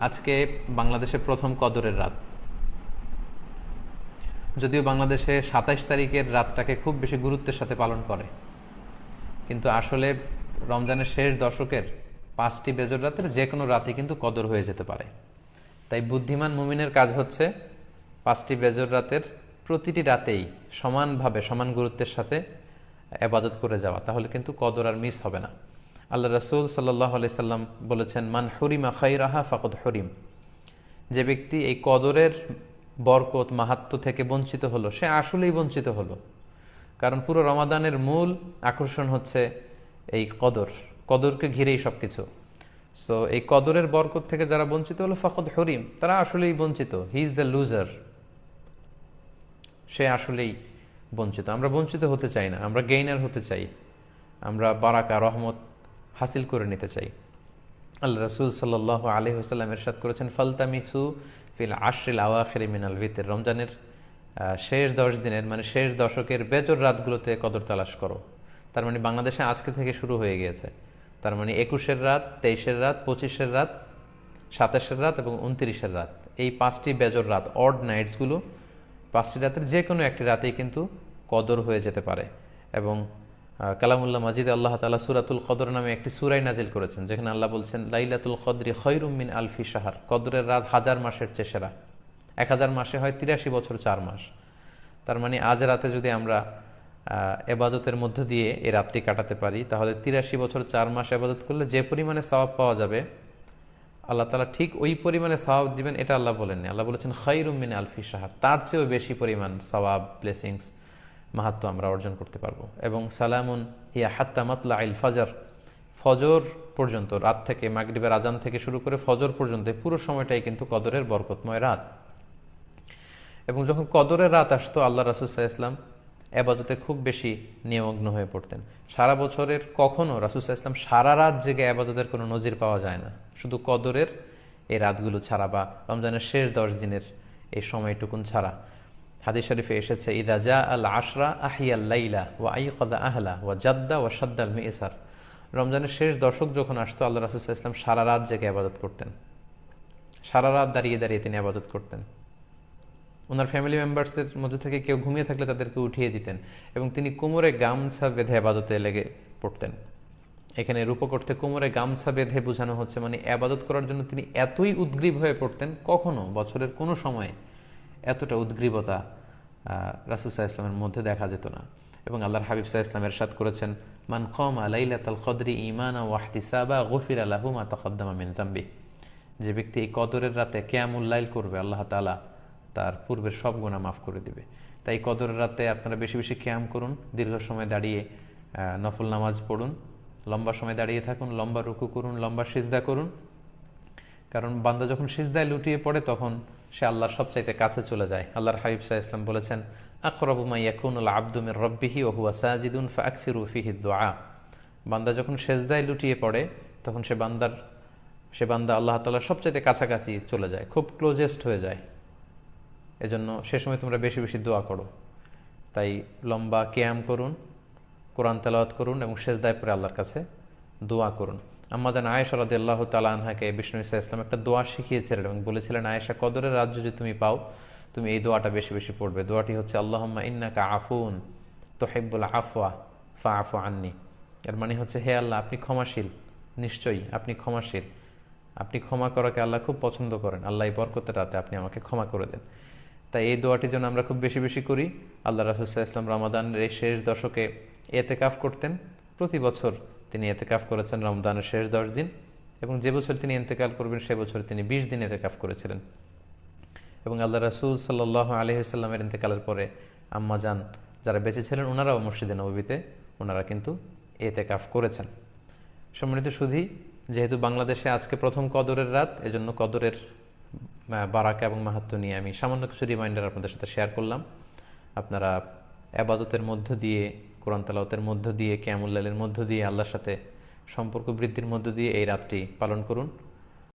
আজকে বাংলাদেশে প্রথম কদরের রাত। যদিও বাংলাদেশে ২৭ তারিখের রাতটাকে খুব বেশি গুরুত্বের সাথে পালন করে, কিন্তু আসলে রমজানের শেষ দশকের ৫টি বেজর রাতের যে কোনো রাতে কিন্তু কদর হয়ে যেতে পারে। তাই বুদ্ধিমান মুমিনের কাজ হচ্ছে ৫টি বেজর রাতের প্রতিটি রাতেই সমানভাবে সমান গুরুত্বের সাথে এবাদত করে যাওয়া, তাহলে কিন্তু কদর আর মিস হবে না। আল্লাহ রসুল সাল্লাহ আলাইসাল্লাম বলেছেন, মান হরিমা খাইরাহা ফাকদ হরিম। যে ব্যক্তি এই কদরের বরকত মাহাত্ম থেকে বঞ্চিত হলো, সে আসলেই বঞ্চিত হলো। কারণ পুরো রমাদানের মূল আকর্ষণ হচ্ছে এই কদরকে ঘিরেই সব কিছু। সো এই কদরের বরকত থেকে যারা বঞ্চিত হলো ফাকদ হরিম, তারা আসলেই বঞ্চিত। হি ইজ দ্য লুজার, সে আসলেই বঞ্চিত। আমরা বঞ্চিত হতে চাই না, আমরা গেইনার হতে চাই, আমরা বারাকা রহমত হাসিল করে নিতে চাই। আল্লাহ রসুল সাল্লাহ আলাইহি ওয়াসাল্লাম ইরশাদ করেছেন, ফালতামিসু ফিল আশরিল আওয়াখিরি মিনাল ভিতর। রমজানের শেষ ১০ দিনের মানে শেষ দশকের বেজর রাতগুলোতে কদর তালাশ করো। তার মানে বাংলাদেশে আজকে থেকে শুরু হয়ে গিয়েছে। তার মানে ২১-এর রাত, ২৩-এর রাত, ২৫-এর রাত, ২৭-এর রাত এবং ২৯-এর রাত, এই ৫টি বেজর রাত, অড নাইটসগুলো, ৫টি রাতের যে কোনো একটি রাতেই কিন্তু কদর হয়ে যেতে পারে। এবং কালামুল্লাহ মাজিদে আল্লাহ তাআলা সূরাতুল কদর নামে একটি সূরা নাজিল করেছেন, যেখানে আল্লাহ বলছেন, লাইলাতুল কদরি খায়রুম মিন আলফি শাহর। কদরের রাত ১০০০ মাসের চেয়ে সেরা। ১০০০ মাসে হয় ৮৩ বছর ৪ মাস। তার মানে আজ রাতে যদি আমরা এবাদতের মধ্য দিয়ে এই রাতটি কাটাতে পারি, তাহলে ৮৩ বছর ৪ মাস এবাদত করলে যে পরিমাণে সওয়াব পাওয়া যাবে, আল্লাহ তাআলা ঠিক ওই পরিমাণে সওয়াব দিবেন, এটা আল্লাহ বলেননি। আল্লাহ বলেছেন খায়রুম মিন আলফি শাহর, তার চেয়েও বেশি পরিমাণ সওয়াব, ব্লেসিংস, মাহাত্ম আমরা অর্জন করতে পারবো। এবং সালামুন হিয়া হাত্তা মাতলা আইল ফাজর, ফজর পর্যন্ত, রাত থেকে মাগরিবের আজান থেকে শুরু করে ফজর পর্যন্ত পুরো সময়টাই কিন্তু কদরের বরকতময় রাত। এবং যখন কদরের রাত আসতো, আল্লাহ রাসূল সাল্লাল্লাহু আলাইহি ওয়াসাল্লাম এবাদতে খুব বেশি নিমগ্ন হয়ে পড়তেন। সারা বছরের কখনও রাসূল সাল্লাল্লাহু আলাইহি ওয়াসাল্লাম সারা রাত জেগে এবাদতের কোনো নজির পাওয়া যায় না, শুধু কদরের এই রাতগুলো ছাড়া বা রমজানের শেষ ১০ দিনের এই সময়টুকুন ছাড়া। হাদিস শরীফে এসেছে, ইদা জা আল আশরা আহিয়াল লাইলা ওয়া আইকাযা আহলা ওয়া জাদ্দা ওয়া শাদ্দাল মিইসার। রমজানের শেষ দশক যখন আসতো, আল্লাহ রাসূল সাল্লাল্লাহু আলাইহি ওয়াসাল্লাম সারা রাত জেগে ইবাদত করতেন, সারা রাত দাঁড়িয়ে দাঁড়িয়ে তিনি ইবাদত করতেন। ওনার ফ্যামিলি মেম্বার্সের মধ্যে থেকে কেউ ঘুমিয়ে থাকলে তাদেরকে উঠিয়ে দিতেন, এবং তিনি কোমরে গামছা বেঁধে ইবাদতে লেগে পড়তেন। এখানে রূপক অর্থে কোমরে গামছা বেঁধে বোঝানো হচ্ছে মানে ইবাদত করার জন্য তিনি এতই উদ্গ্রীব হয়ে পড়তেন, কখনো বছরের কোনো সময় এতটা উদ্গ্রীবতা রাসূল সাল্লাল্লাহু আলাইহি ওয়াসাল্লামের মধ্যে দেখা যেত না। এবং আল্লাহর হাবিব সাল্লাল্লাহু আলাইহি ওয়াসাল্লাম ইরশাদ করেছেন, মান কামা লাইলাতাল কদরি ঈমানা ওয়া ইহতিসাবা গুফিরা লাহু মা তাকদ্দামা মিন যামবি। যে ব্যক্তি এই কদরের রাতে কিয়ামুল লাইল করবে, আল্লাহ তাআলা তার পূর্বের সব গুনাহ মাফ করে দিবে। তাই কদরের রাতে আপনারা বেশি বেশি কিয়াম করুন, দীর্ঘ সময় দাঁড়িয়ে নফল নামাজ পড়ুন, লম্বা সময় দাঁড়িয়ে থাকুন, লম্বা রুকু করুন, লম্বা সিজদা করুন। কারণ বান্দা যখন সিজদায় লুটিয়ে পড়ে, তখন সে আল্লাহর সবচাইতে কাছে চলে যায়। আল্লাহর হাবিব সাল্লাল্লাহু আলাইহি ওয়াসাল্লাম বলেছেন, আকরাবু মা ইয়াকুনুল আবদু মির রাব্বিহি ওয়া হুয়া সাজিদুন ফাআকসিরু ফিহি দুআ। বান্দা যখন সিজদায় লুটিয়ে পড়ে, তখন সে বান্দা আল্লাহ তাআলার সবচাইতে কাছাকাছি চলে যায়, খুব ক্লোজেস্ট হয়ে যায়। এজন্য সে সময় তোমরা বেশি বেশি দোয়া করো। তাই লম্বা কিয়াম করুন, কোরআন তেলাওয়াত করুন এবং সিজদায় পড়ে আল্লাহর কাছে দোয়া করুন। আম্মা জান আয়েশা রাদিয়াল্লাহু তাআলা আনহাকে বিষ্ণু ইসা ইসলাম একটা দোয়া শিখিয়েছিলেন এবং বলেছিলেন, আয়েশা, কদরের রাত যদি তুমি পাও, তুমি এই দোয়াটা বেশি বেশি পড়বে। দোয়াটি হচ্ছে, আল্লাহুম্মা ইন্নাকা আফুন তুহিব্বুল আফওয়া ফাআফু আন্নি। এর মানে হচ্ছে, হে আল্লাহ, আপনি ক্ষমাশীল, নিশ্চয়ই আপনি ক্ষমাশীল, আপনি ক্ষমা করাকে আল্লাহ খুব পছন্দ করেন, আল্লাহ এই বরকতের রাতে আপনি আমাকে ক্ষমা করে দেন। তাই এই দোয়াটির জন্য আমরা খুব বেশি বেশি করি। আল্লাহ রাসূল সাল্লাল্লাহু আলাইহি ওয়াসাল্লাম রমাদানের এই শেষ দশকে ইতিকাফ করতেন। প্রতি বছর তিনি ইতিকাফ করেছেন রমজানের শেষ ১০ দিন, এবং যে বছর তিনি ইন্তেকাল করবেন সে বছর তিনি ২০ দিন ইতিকাফ করেছিলেন। এবং আল্লাহ রাসূল সাল্লাল্লাহু আলাইহি ওয়াসাল্লামের ইন্তেকালের পরে আম্মা জান যারা বেঁচে ছিলেন, ওনারাও মসজিদে নববীতে ওনারা কিন্তু ইতিকাফ করেছেন। সম্মানিত সুধী, যেহেতু বাংলাদেশে আজকে প্রথম কদরের রাত, এজন্য কদরের বারাকা এবং মাহাত্ম্য নিয়ে আমি সামান্য কিছু রিমাইন্ডার আপনাদের সাথে শেয়ার করলাম। আপনারা ইবাদতের মধ্য দিয়ে, কোরআন তেলাওয়াতের মধ্য দিয়ে, কিয়ামুল লাইলের মধ্য দিয়ে, আল্লাহর সাথে সম্পর্ক বৃদ্ধির মধ্য দিয়ে এই রাতটি পালন করুন।